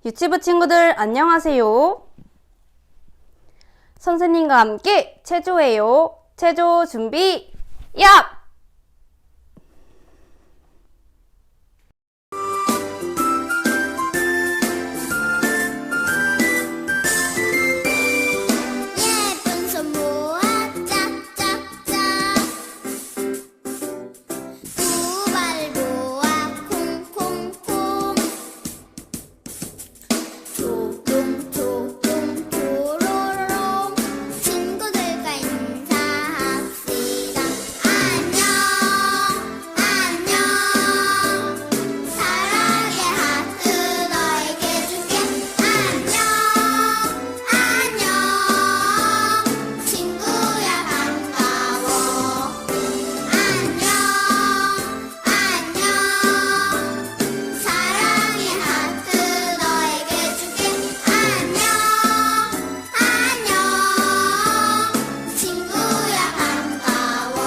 유치부 친구들 안녕하세요. 선생님과 함께 체조해요. 체조 준비, 야! 예쁜 손 모아 짝짝짝 두 발 모아 콩콩콩 조롱조롱 조로롱 친구들과 인사합시다. 안녕 안녕 사랑의 하트 너에게 줄게. 안녕 안녕 친구야 반가워. 안녕 안녕 사랑의 하트 너에게 줄게. 안녕 안녕 친구야 반가워.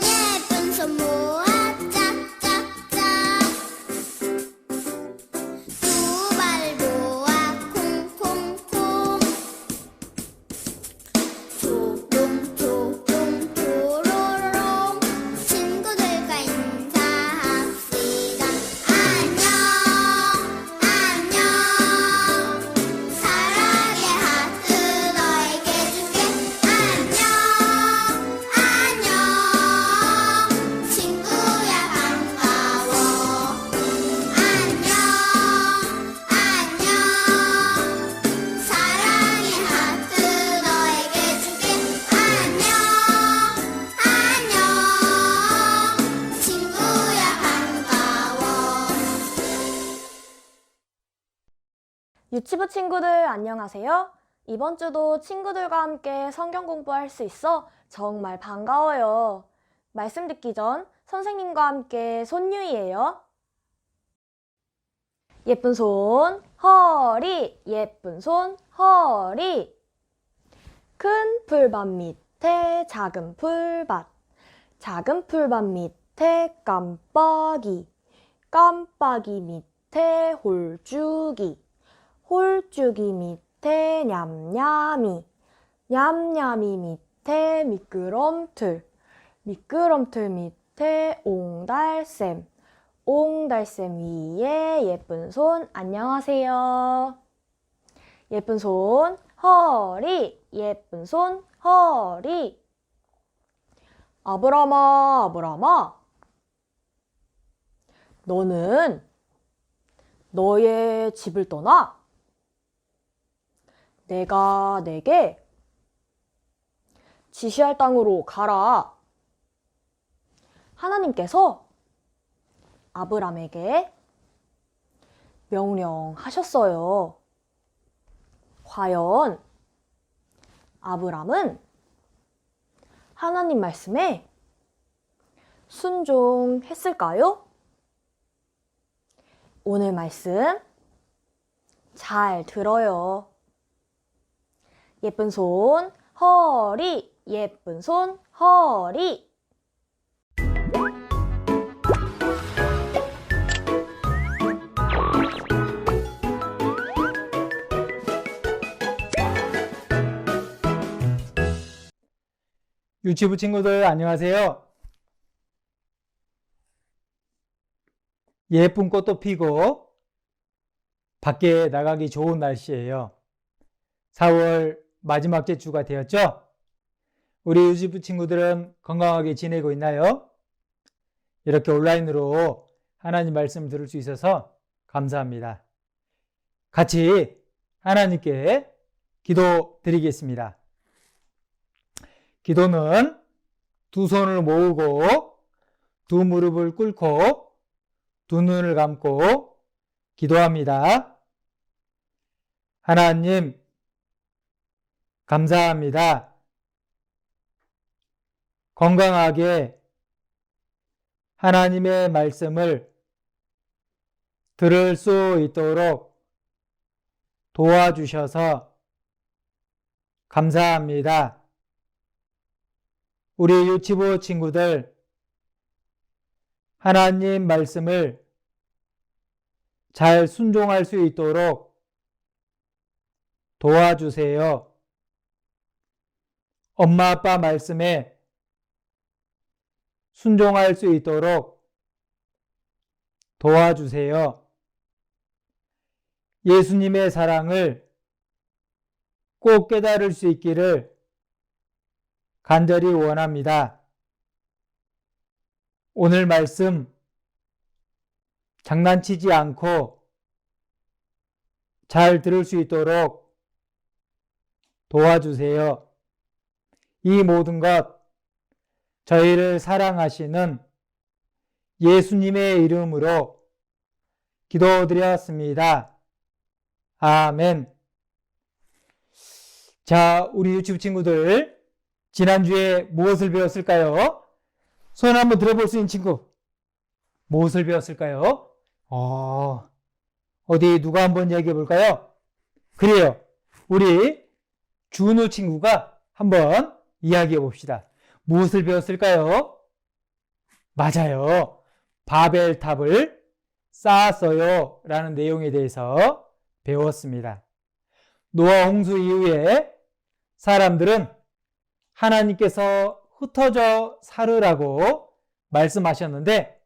예쁜 손 모아 짝짝짝 두 발 모아 콩콩콩 조롱조롱 조로롱 친구들과 인사합시다. 안녕 안녕 사랑의 하트 너에게 줄게. 안녕 안녕 친구야 반가워. 안녕 안녕 사랑의 하트 너에게 줄게. 안녕 안녕 친구야 반가워. 유치부 친구들 안녕하세요. 이번 주도 친구들과 함께 성경 공부할 수 있어 정말 반가워요. 말씀 듣기 전 선생님과 함께 손유희예요. 예쁜 손 허리, 예쁜 손 허리. 큰 풀밭 밑에 작은 풀밭, 작은 풀밭 밑에 깜빡이, 깜빡이 밑에 홀쭉이, 홀쭉이 밑에 냠냠이, 냠냠이 밑에 미끄럼틀, 미끄럼틀 밑에 옹달샘, 옹달샘 위에 예쁜 손 안녕하세요. 예쁜 손 허리, 예쁜 손 허리. 아브라마, 아브라마, 너는 너의 집을 떠나 내가 내게 지시할 땅으로 가라. 하나님께서 아브람에게 명령하셨어요. 과연 아브람은 하나님 말씀에 순종했을까요? 오늘 말씀 잘 들어요. 예쁜 손 허리, 예쁜 손 허리. 유치부 친구들 안녕하세요. 예쁜 꽃도 피고 밖에 나가기 좋은 날씨예요. 4월 마지막 주가 되었죠? 우리 유치부 친구들은 건강하게 지내고 있나요? 이렇게 온라인으로 하나님 말씀 들을 수 있어서 감사합니다. 같이 하나님께 기도 드리겠습니다. 기도는 두 손을 모으고 두 무릎을 꿇고 두 눈을 감고 기도합니다. 하나님, 감사합니다. 건강하게 하나님의 말씀을 들을 수 있도록 도와주셔서 감사합니다. 우리 유치부 친구들, 하나님 말씀을 잘 순종할 수 있도록 도와주세요. 엄마, 아빠 말씀에 순종할 수 있도록 도와주세요. 예수님의 사랑을 꼭 깨달을 수 있기를 간절히 원합니다. 오늘 말씀 장난치지 않고 잘 들을 수 있도록 도와주세요. 이 모든 것 저희를 사랑하시는 예수님의 이름으로 기도드렸습니다. 아멘. 자, 우리 유치부 친구들, 지난주에 무엇을 배웠을까요? 손 한번 들어볼 수 있는 친구, 무엇을 배웠을까요? 어디 누가 한번 얘기해 볼까요? 그래요. 우리 준우 친구가 한번 이야기해 봅시다. 무엇을 배웠을까요? 맞아요. 바벨탑을 쌓았어요 라는 내용에 대해서 배웠습니다. 노아 홍수 이후에 사람들은 하나님께서 흩어져 살으라고 말씀하셨는데,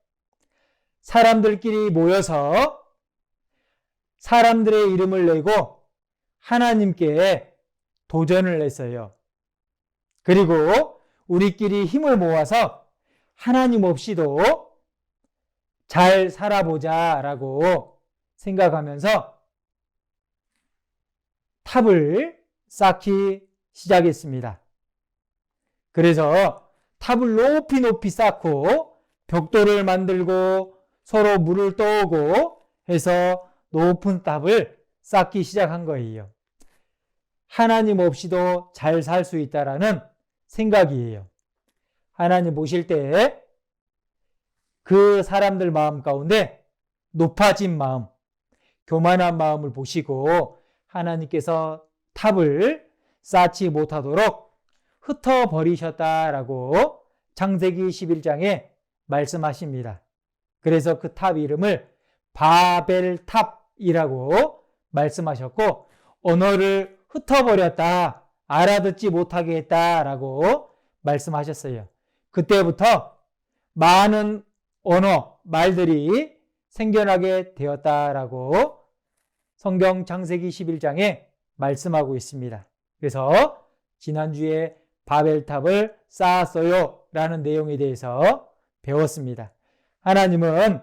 사람들끼리 모여서 사람들의 이름을 내고 하나님께 도전을 했어요. 그리고 우리끼리 힘을 모아서 하나님 없이도 잘 살아보자 라고 생각하면서 탑을 쌓기 시작했습니다. 그래서 탑을 높이 높이 쌓고 벽돌을 만들고 서로 물을 떠오고 해서 높은 탑을 쌓기 시작한 거예요. 하나님 없이도 잘 살 수 있다라는 생각이에요. 하나님 보실 때 그 사람들 마음 가운데 높아진 마음, 교만한 마음을 보시고 하나님께서 탑을 쌓지 못하도록 흩어버리셨다라고 창세기 11장에 말씀하십니다. 그래서 그 탑 이름을 바벨탑이라고 말씀하셨고, 언어를 흩어버렸다, 알아듣지 못하게 했다라고 말씀하셨어요. 그때부터 많은 언어, 말들이 생겨나게 되었다라고 성경 창세기 11장에 말씀하고 있습니다. 그래서 지난주에 바벨탑을 쌓았어요 라는 내용에 대해서 배웠습니다. 하나님은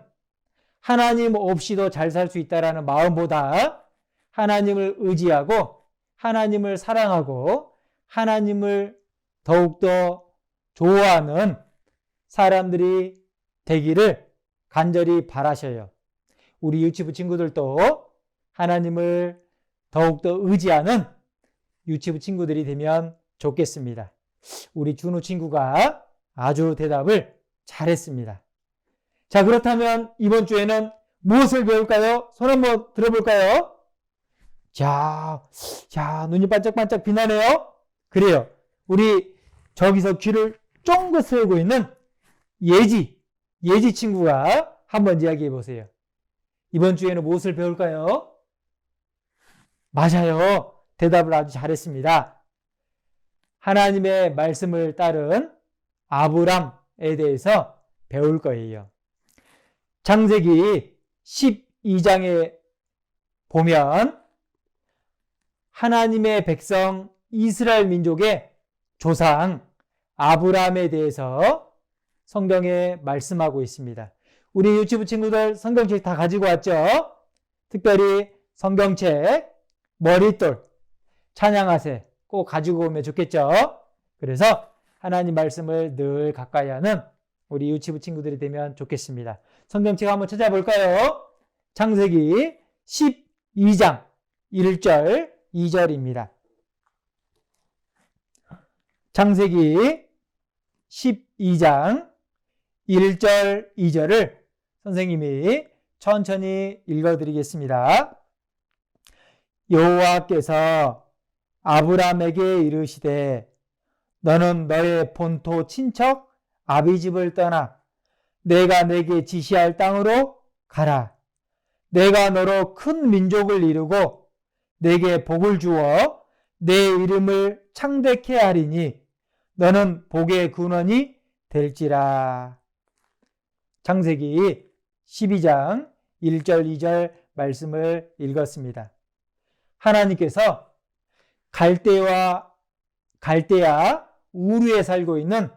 하나님 없이도 잘 살 수 있다라는 마음보다 하나님을 의지하고 하나님을 사랑하고 하나님을 더욱더 좋아하는 사람들이 되기를 간절히 바라셔요. 우리 유치부 친구들도 하나님을 더욱더 의지하는 유치부 친구들이 되면 좋겠습니다. 우리 준우 친구가 아주 대답을 잘했습니다. 자, 그렇다면 이번 주에는 무엇을 배울까요? 손 한번 들어볼까요? 자, 눈이 반짝반짝 빛나네요. 그래요. 우리 저기서 귀를 쫑긋 세우고 있는 예지 친구가 한번 이야기해 보세요. 이번 주에는 무엇을 배울까요? 맞아요. 대답을 아주 잘했습니다. 하나님의 말씀을 따른 아브람에 대해서 배울 거예요. 창세기 12장에 보면 하나님의 백성 이스라엘 민족의 조상 아브람에 대해서 성경에 말씀하고 있습니다. 우리 유치부 친구들 성경책 다 가지고 왔죠? 특별히 성경책, 머릿돌, 찬양하세 꼭 가지고 오면 좋겠죠? 그래서 하나님 말씀을 늘 가까이 하는 우리 유치부 친구들이 되면 좋겠습니다. 성경책 한번 찾아볼까요? 창세기 12장 1절 2절입니다. 창세기 12장 1절 2절을 선생님이 천천히 읽어드리겠습니다. 여호와께서 아브람에게 이르시되 너는 너의 본토 친척 아비 집을 떠나 내가 내게 지시할 땅으로 가라. 내가 너로 큰 민족을 이루고 내게 복을 주어 내 이름을 창대케 하리니 너는 복의 근원이 될지라. 창세기 12장 1절 2절 말씀을 읽었습니다. 하나님께서 갈대아 우르에 살고 있는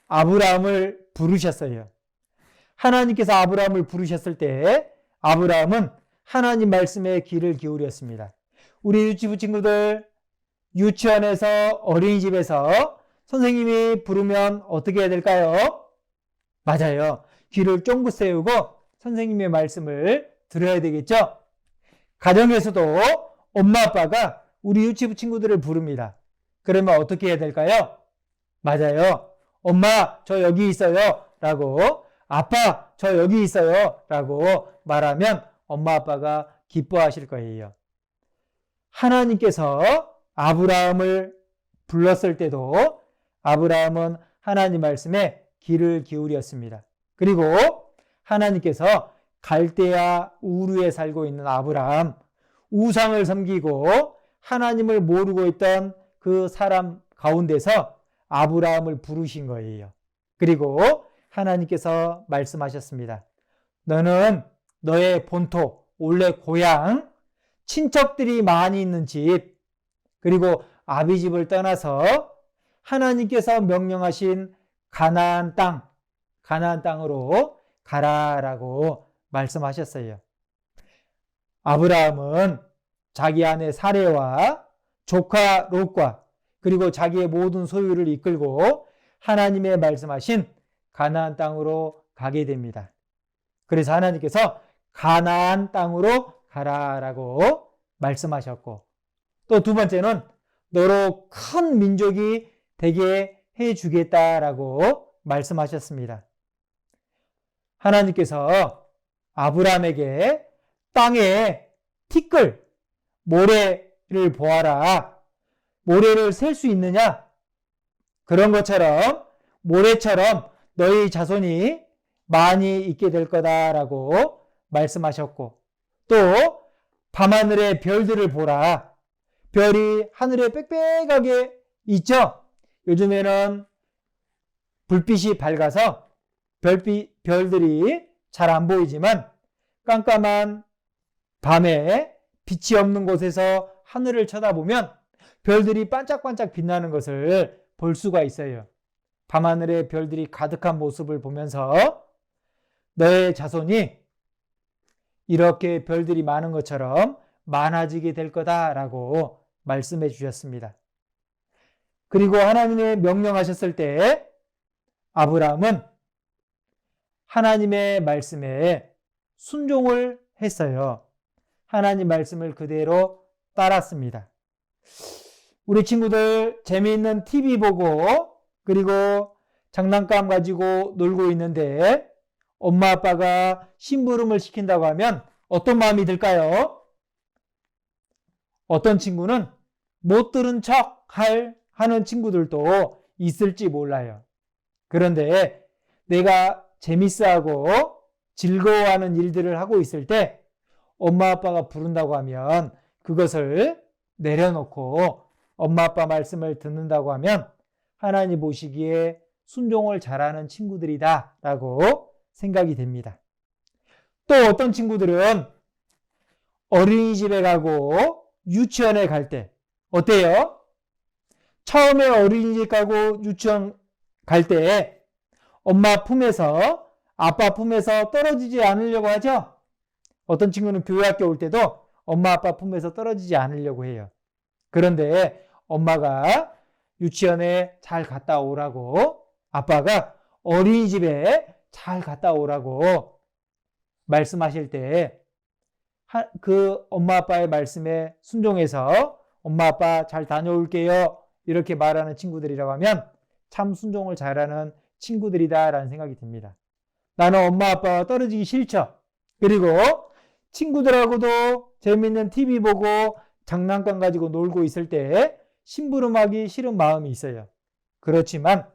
아브라함을 부르셨어요. 하나님께서 아브라함을 부르셨을 때 아브라함은 하나님 말씀에 귀를 기울였습니다. 우리 유치부 친구들, 유치원에서 어린이집에서 선생님이 부르면 어떻게 해야 될까요? 맞아요. 귀를 쫑긋 세우고 선생님의 말씀을 들어야 되겠죠? 가정에서도 엄마 아빠가 우리 유치부 친구들을 부릅니다. 그러면 어떻게 해야 될까요? 맞아요. 엄마, 저 여기 있어요. 라고, 아빠, 저 여기 있어요. 라고 말하면 엄마 아빠가 기뻐하실 거예요. 하나님께서 아브라함을 불렀을 때도 아브라함은 하나님 말씀에 귀를 기울였습니다. 그리고 하나님께서 갈대아 우르에 살고 있는 아브라함, 우상을 섬기고 하나님을 모르고 있던 그 사람 가운데서 아브라함을 부르신 거예요. 그리고 하나님께서 말씀하셨습니다. 너는 너의 본토, 원래 고향, 친척들이 많이 있는 집, 그리고 아비 집을 떠나서 하나님께서 명령하신 가나안 땅으로 가라라고 말씀하셨어요. 아브라함은 자기 아내 사레와 조카 롯과 그리고 자기의 모든 소유를 이끌고 하나님의 말씀하신 가나안 땅으로 가게 됩니다. 그래서 하나님께서 가나안 땅으로 가라라고 말씀하셨고, 또 두 번째는 너로 큰 민족이 되게 해주겠다라고 말씀하셨습니다. 하나님께서 아브라함에게 땅에 티끌, 모래를 보아라. 모래를 셀 수 있느냐? 그런 것처럼 모래처럼 너희 자손이 많이 있게 될 거다라고 말씀하셨고, 또 밤하늘의 별들을 보라. 별이 하늘에 빽빽하게 있죠? 요즘에는 불빛이 밝아서 별들이 잘 안 보이지만 깜깜한 밤에 빛이 없는 곳에서 하늘을 쳐다보면 별들이 반짝반짝 빛나는 것을 볼 수가 있어요. 밤하늘에 별들이 가득한 모습을 보면서 너의 자손이 이렇게 별들이 많은 것처럼 많아지게 될 거다라고 말씀해 주셨습니다. 그리고 하나님의 명령하셨을 때 아브라함은 하나님의 말씀에 순종을 했어요. 하나님 말씀을 그대로 따랐습니다. 우리 친구들 재미있는 TV 보고 그리고 장난감 가지고 놀고 있는데 엄마 아빠가 심부름을 시킨다고 하면 어떤 마음이 들까요? 어떤 친구는 못 들은 척 하는 친구들도 있을지 몰라요. 그런데 내가 재밌어하고 즐거워하는 일들을 하고 있을 때 엄마 아빠가 부른다고 하면 그것을 내려놓고 엄마 아빠 말씀을 듣는다고 하면 하나님 보시기에 순종을 잘하는 친구들이다 라고 생각이 됩니다. 또 어떤 친구들은 어린이집에 가고 유치원에 갈 때 어때요? 처음에 어린이집 가고 유치원 갈 때 엄마 품에서 아빠 품에서 떨어지지 않으려고 하죠? 어떤 친구는 교회 학교 올 때도 엄마 아빠 품에서 떨어지지 않으려고 해요. 그런데 엄마가 유치원에 잘 갔다 오라고, 아빠가 어린이집에 잘 갔다 오라고 말씀하실 때 그 엄마 아빠의 말씀에 순종해서 엄마 아빠 잘 다녀올게요 이렇게 말하는 친구들이라고 하면 참 순종을 잘하는 친구들이다 라는 생각이 듭니다. 나는 엄마 아빠와 떨어지기 싫죠. 그리고 친구들하고도 재밌는 TV 보고 장난감 가지고 놀고 있을 때 심부름하기 싫은 마음이 있어요. 그렇지만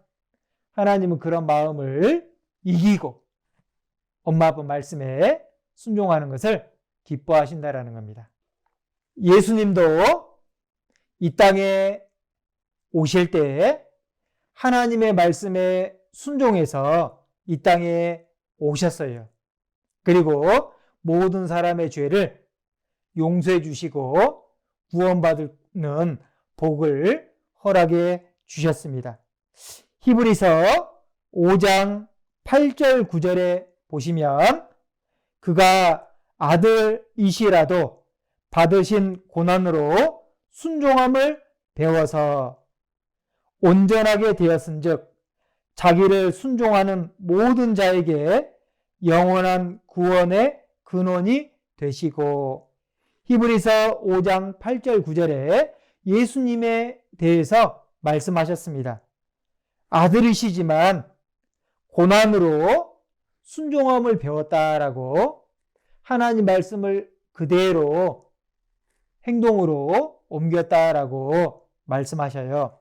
하나님은 그런 마음을 이기고 엄마 아빠 말씀에 순종하는 것을 기뻐하신다라는 겁니다. 예수님도 이 땅에 오실 때 하나님의 말씀에 순종해서 이 땅에 오셨어요. 그리고 모든 사람의 죄를 용서해 주시고 구원받는 복을 허락해 주셨습니다. 히브리서 5장 8절 9절에 보시면 그가 아들이시라도 받으신 고난으로 순종함을 배워서 온전하게 되었은즉 자기를 순종하는 모든 자에게 영원한 구원의 근원이 되시고, 히브리서 5장 8절 9절에 예수님에 대해서 말씀하셨습니다. 아들이시지만 고난으로 순종함을 배웠다라고 하나님 말씀을 그대로 행동으로 옮겼다라고 말씀하셔요.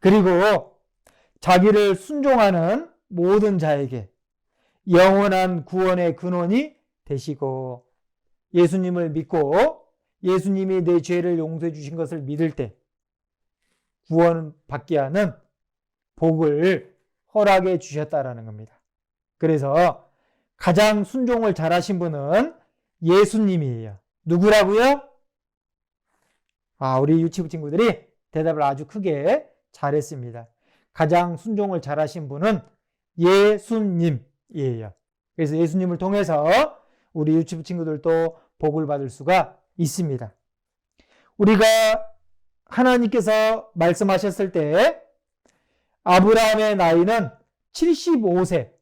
그리고 자기를 순종하는 모든 자에게 영원한 구원의 근원이 되시고, 예수님을 믿고 예수님이 내 죄를 용서해 주신 것을 믿을 때 구원받게 하는 복을 허락해 주셨다라는 겁니다. 그래서 가장 순종을 잘하신 분은 예수님이에요. 누구라고요? 우리 유치부 친구들이 대답을 아주 크게 잘했습니다. 가장 순종을 잘하신 분은 예수님이에요. 그래서 예수님을 통해서 우리 유치부 친구들도 복을 받을 수가 있습니다. 우리가 하나님께서 말씀하셨을 때 아브라함의 나이는 75세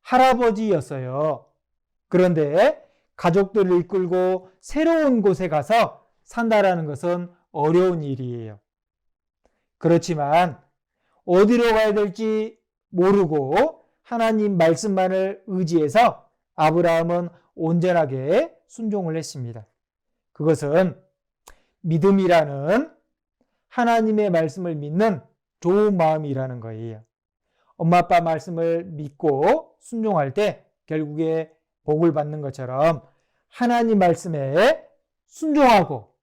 할아버지였어요. 그런데 가족들을 이끌고 새로운 곳에 가서 산다라는 것은 어려운 일이에요. 그렇지만 어디로 가야 될지 모르고 하나님 말씀만을 의지해서 아브라함은 온전하게 순종을 했습니다. 그것은 믿음이라는 하나님의 말씀을 믿는 좋은 마음이라는 거예요. 엄마 아빠 말씀을 믿고 순종할 때 결국에 복을 받는 것처럼 하나님 말씀에 순종하고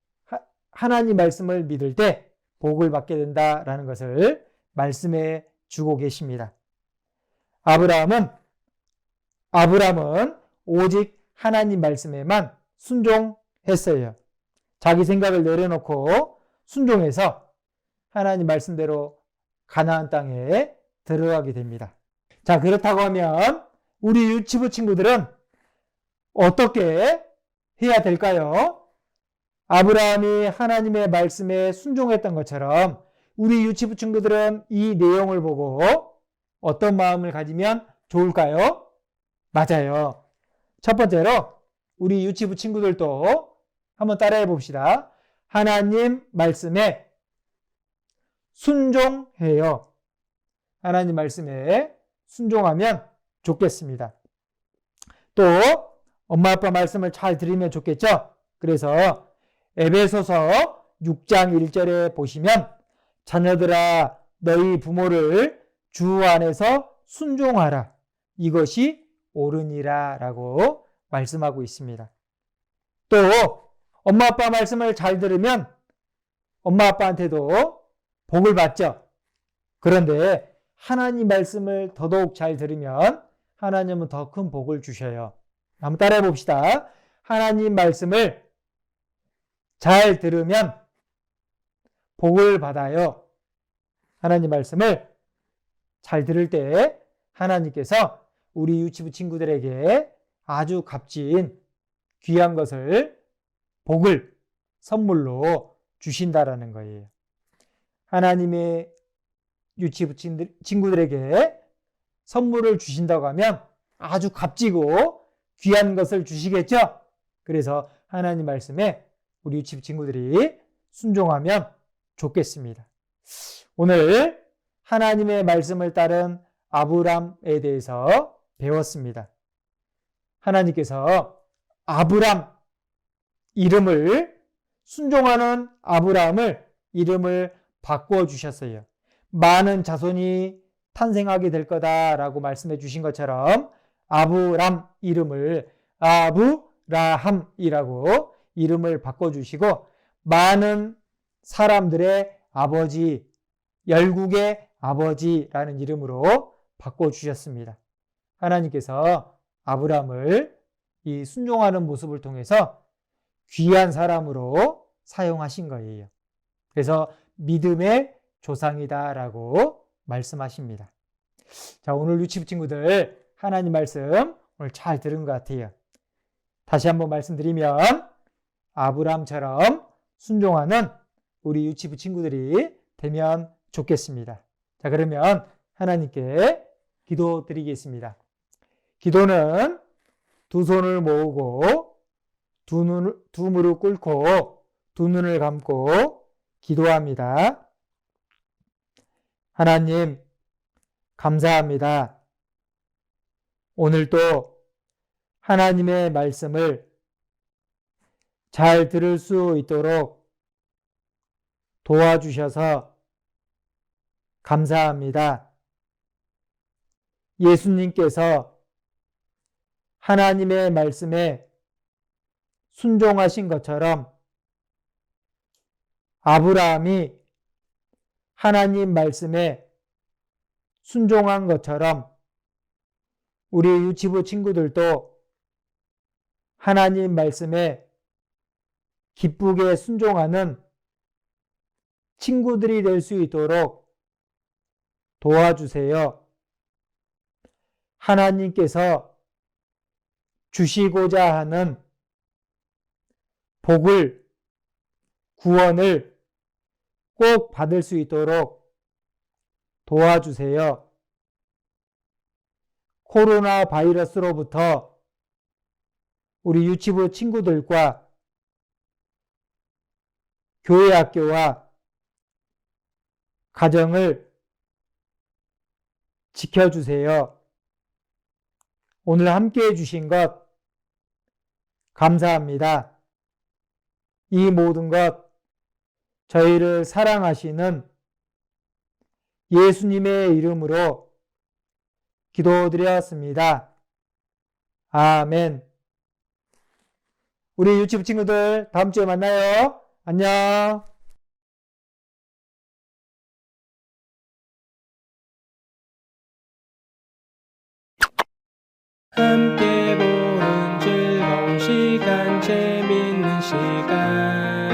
하나님 말씀을 믿을 때 복을 받게 된다라는 것을 말씀해 주고 계십니다. 아브라함은 오직 하나님 말씀에만 순종했어요. 자기 생각을 내려놓고 순종해서 하나님 말씀대로 가나안 땅에 들어가게 됩니다. 자, 그렇다고 하면 우리 유치부 친구들은 어떻게 해야 될까요? 아브라함이 하나님의 말씀에 순종했던 것처럼 우리 유치부 친구들은 이 내용을 보고 어떤 마음을 가지면 좋을까요? 맞아요. 첫 번째로 우리 유치부 친구들도 한번 따라해 봅시다. 하나님 말씀에 순종해요. 하나님 말씀에 순종하면 좋겠습니다. 또 엄마 아빠 말씀을 잘 들으면 좋겠죠? 그래서 에베소서 6장 1절에 보시면 자녀들아 너희 부모를 주 안에서 순종하라. 이것이 옳으니라 라고 말씀하고 있습니다. 또 엄마 아빠 말씀을 잘 들으면 엄마 아빠한테도 복을 받죠. 그런데 하나님 말씀을 더더욱 잘 들으면 하나님은 더 큰 복을 주셔요. 한번 따라해 봅시다. 하나님 말씀을 잘 들으면 복을 받아요. 하나님 말씀을 잘 들을 때 하나님께서 우리 유치부 친구들에게 아주 값진 귀한 것을 복을 선물로 주신다라는 거예요. 하나님의 유치부 친구들에게 선물을 주신다고 하면 아주 값지고 귀한 것을 주시겠죠? 그래서 하나님 말씀에 우리 유치부 친구들이 순종하면 좋겠습니다. 오늘 하나님의 말씀을 따른 아브람에 대해서 배웠습니다. 하나님께서 아브람 이름을 순종하는 아브람을 이름을 바꾸어 주셨어요. 많은 자손이 탄생하게 될 거다라고 말씀해 주신 것처럼 아브람 이름을 아브라함이라고 이름을 바꿔주시고 많은 사람들의 아버지, 열국의 아버지라는 이름으로 바꿔주셨습니다. 하나님께서 아브람을 이 순종하는 모습을 통해서 귀한 사람으로 사용하신 거예요. 그래서 믿음의 조상이다라고 말씀하십니다. 자, 오늘 유치부 친구들 하나님 말씀 오늘 잘 들은 것 같아요. 다시 한번 말씀드리면 아브람처럼 순종하는 우리 유치부 친구들이 되면 좋겠습니다. 자, 그러면 하나님께 기도드리겠습니다. 기도는 두 손을 모으고 두 무릎 꿇고 두 눈을 감고 기도합니다. 하나님, 감사합니다. 오늘도 하나님의 말씀을 잘 들을 수 있도록 도와주셔서 감사합니다. 예수님께서 하나님의 말씀에 순종하신 것처럼 아브라함이 하나님 말씀에 순종한 것처럼 우리 유치부 친구들도 하나님 말씀에 기쁘게 순종하는 친구들이 될 수 있도록 도와주세요. 하나님께서 주시고자 하는 복을, 구원을 꼭 받을 수 있도록 도와주세요. 코로나 바이러스로부터 우리 유치부 친구들과 교회 학교와 가정을 지켜주세요. 오늘 함께 해주신 것 감사합니다. 이 모든 것 저희를 사랑하시는 예수님의 이름으로 기도드렸습니다. 아멘. 우리 유치부 친구들 다음 주에 만나요. 안녕. 함께 보는 즐거운 시간, 재밌는 시간.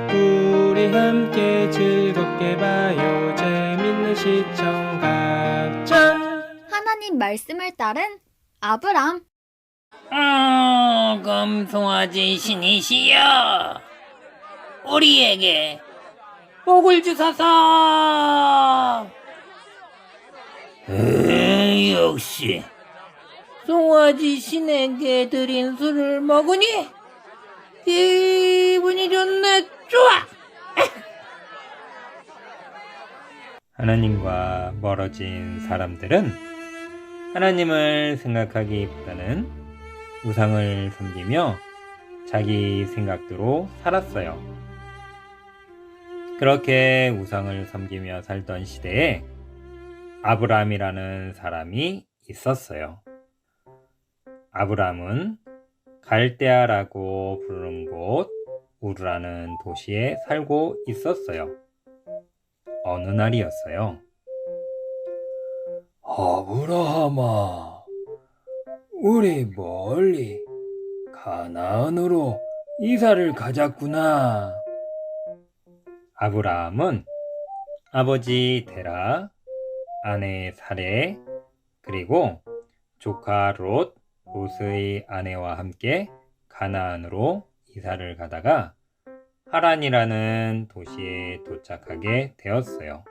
우리 함께 즐겁게 봐요. 재밌는 시청 각장. 하나님 말씀을 따른 아브람. 금송아지 신이시여, 우리에게 복을 주소서. 역시 송아지 신에게 드린 술을 먹으니 기분이 좋네. 좋아. 하나님과 멀어진 사람들은 하나님을 생각하기보다는 우상을 섬기며 자기 생각대로 살았어요. 그렇게 우상을 섬기며 살던 시대에 아브람이라는 사람이 있었어요. 아브람은 갈대아라고 부르는 곳 우르라는 도시에 살고 있었어요. 어느 날이었어요. 아브라함아, 우리 멀리 가나안으로 이사를 가자꾸나. 아브라함은 아버지 데라, 아내 사레, 그리고 조카 롯의 아내와 함께 가나안으로 이사를 가다가 하란이라는 도시에 도착하게 되었어요.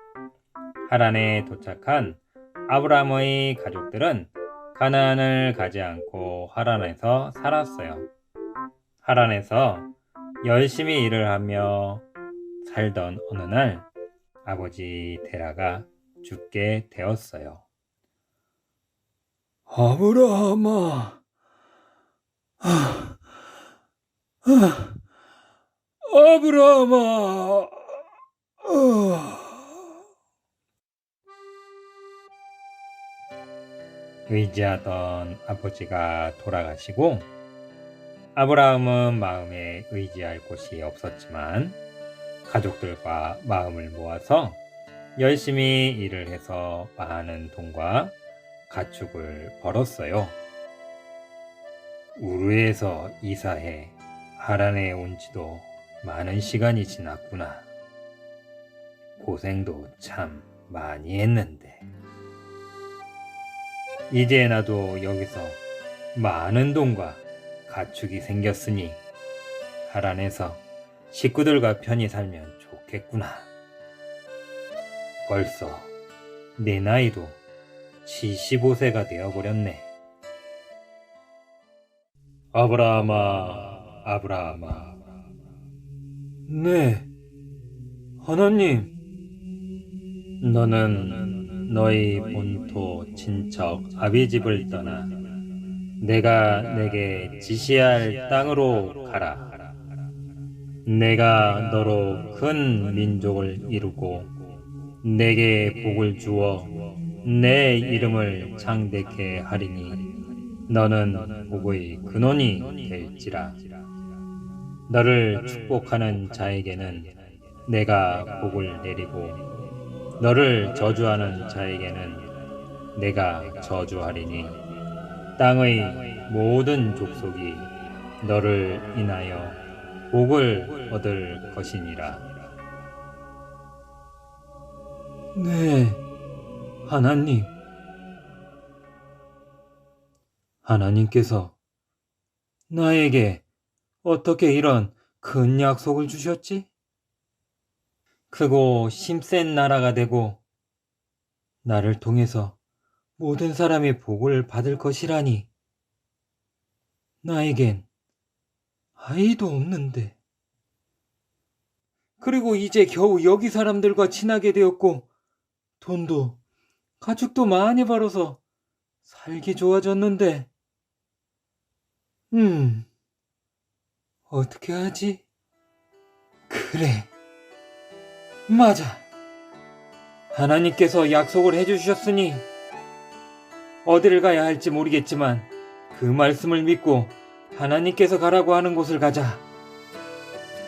하란에 도착한 아브라함의 가족들은 가나안을 가지 않고 하란에서 살았어요. 하란에서 열심히 일을 하며 살던 어느 날 아버지 데라가 죽게 되었어요. 아브라함아, 아브라함아, 의지하던 아버지가 돌아가시고 아브라함은 마음에 의지할 곳이 없었지만 가족들과 마음을 모아서 열심히 일을 해서 많은 돈과 가축을 벌었어요. 우르에서 이사해 하란에 온 지도 많은 시간이 지났구나. 고생도 참 많이 했는데. 이제 나도 여기서 많은 돈과 가축이 생겼으니 하란에서 식구들과 편히 살면 좋겠구나. 벌써 내 나이도 75세가 되어버렸네. 아브라함아, 아브라함아. 네, 하나님. 너는 너희 본토 친척 아비집을 떠나 내가 내게 지시할 땅으로 가라. 내가 너로 큰 민족을 이루고 내게 복을 주어 내 이름을 창대케 하리니 너는 복의 근원이 될지라. 너를 축복하는 자에게는 내가 복을 내리고 너를 저주하는 자에게는 내가 저주하리니 땅의 모든 족속이 너를 인하여 복을 얻을 것이니라. 네, 하나님. 하나님께서 나에게 어떻게 이런 큰 약속을 주셨지? 크고 힘센 나라가 되고 나를 통해서 모든 사람이 복을 받을 것이라니. 나에겐 아이도 없는데. 그리고 이제 겨우 여기 사람들과 친하게 되었고 돈도 가축도 많이 벌어서 살기 좋아졌는데 어떻게 하지? 그래, 맞아. 하나님께서 약속을 해주셨으니 어디를 가야 할지 모르겠지만 그 말씀을 믿고 하나님께서 가라고 하는 곳을 가자.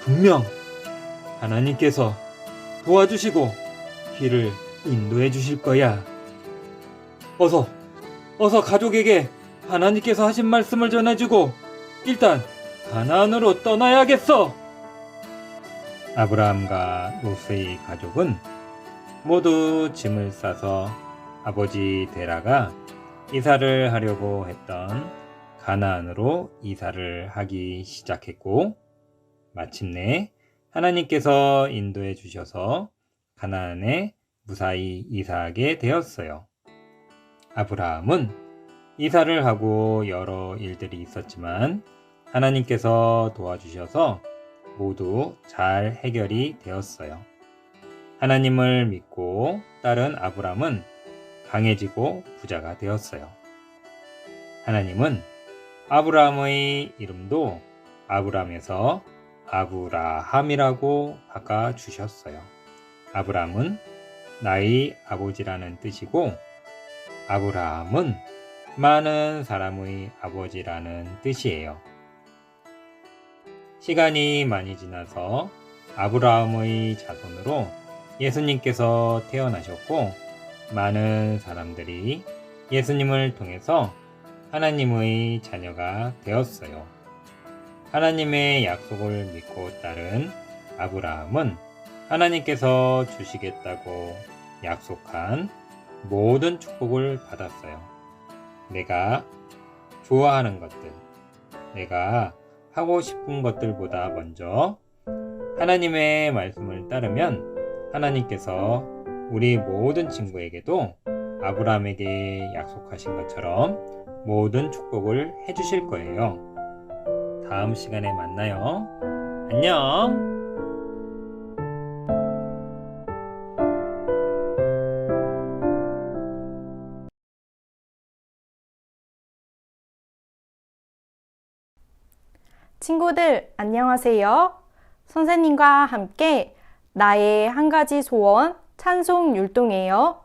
분명 하나님께서 도와주시고 길을 인도해 주실 거야. 어서 가족에게 하나님께서 하신 말씀을 전해주고 일단 가나안으로 떠나야겠어. 아브라함과 롯의 가족은 모두 짐을 싸서 아버지 데라가 이사를 하려고 했던 가나안으로 이사를 하기 시작했고 마침내 하나님께서 인도해 주셔서 가나안에 무사히 이사하게 되었어요. 아브라함은 이사를 하고 여러 일들이 있었지만 하나님께서 도와주셔서 모두 잘 해결이 되었어요. 하나님을 믿고 따른 아브람은 강해지고 부자가 되었어요. 하나님은 아브람의 이름도 아브람에서 아브라함이라고 바꿔주셨어요. 아브람은 나의 아버지라는 뜻이고 아브라함은 많은 사람의 아버지라는 뜻이에요. 시간이 많이 지나서 아브라함의 자손으로 예수님께서 태어나셨고 많은 사람들이 예수님을 통해서 하나님의 자녀가 되었어요. 하나님의 약속을 믿고 따른 아브라함은 하나님께서 주시겠다고 약속한 모든 축복을 받았어요. 내가 좋아하는 것들, 내가 하고 싶은 것들보다 먼저 하나님의 말씀을 따르면 하나님께서 우리 모든 친구에게도 아브라함에게 약속하신 것처럼 모든 축복을 해주실 거예요. 다음 시간에 만나요. 안녕! 친구들, 안녕하세요. 선생님과 함께 나의 한 가지 소원 찬송 율동이에요.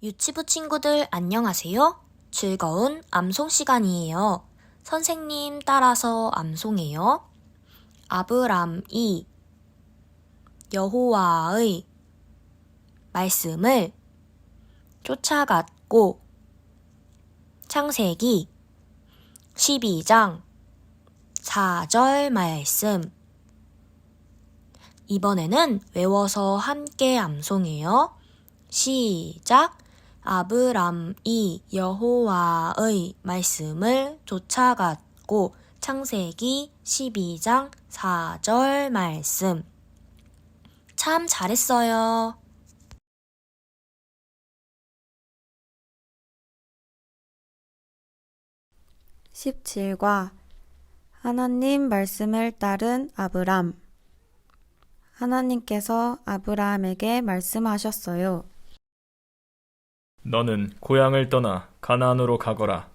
유치부 친구들 안녕하세요. 즐거운 암송 시간이에요. 선생님 따라서 암송해요. 아브람이 여호와의 말씀을 쫓아갔고 창세기 12장 4절 말씀. 이번에는 외워서 함께 암송해요. 시작. 아브람이 여호와의 말씀을 쫓아갔고 창세기 12장 4절 말씀. 참 잘했어요. 17과 하나님 말씀을 따른 아브람. 하나님께서 아브라함에게 말씀하셨어요. 너는 고향을 떠나 가나안으로 가거라.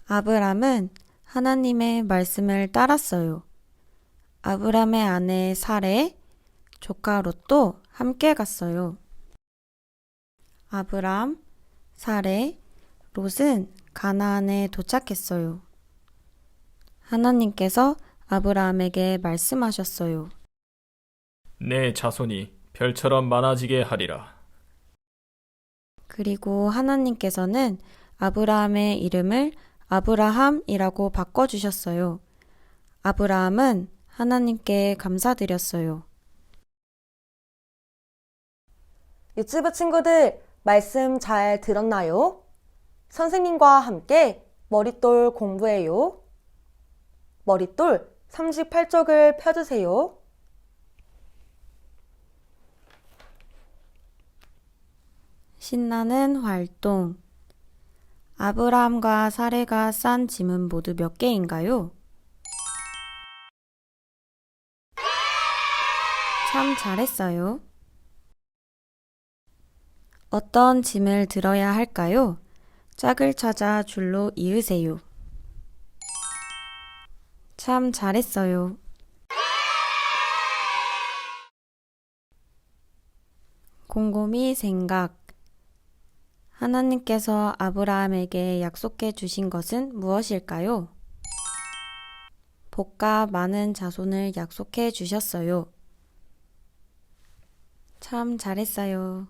아브람은 하나님의 말씀을 따랐어요. 아브람의 아내 사레, 조카 롯도 함께 갔어요. 아브람, 사레, 롯은 가나안에 도착했어요. 하나님께서 아브라함에게 말씀하셨어요. 내 자손이 별처럼 많아지게 하리라. 그리고 하나님께서는 아브라함의 이름을 아브라함이라고 바꿔주셨어요. 아브라함은 하나님께 감사드렸어요. 유치부 친구들, 말씀 잘 들었나요? 선생님과 함께 머릿돌 공부해요. 머릿돌 38쪽을 펴주세요. 신나는 활동. 아브라함과 사레가 싼 짐은 모두 몇 개인가요? 참 잘했어요. 어떤 짐을 들어야 할까요? 짝을 찾아 줄로 이으세요. 참 잘했어요. 곰곰이 생각. 하나님께서 아브라함에게 약속해 주신 것은 무엇일까요? 복과 많은 자손을 약속해 주셨어요. 참 잘했어요.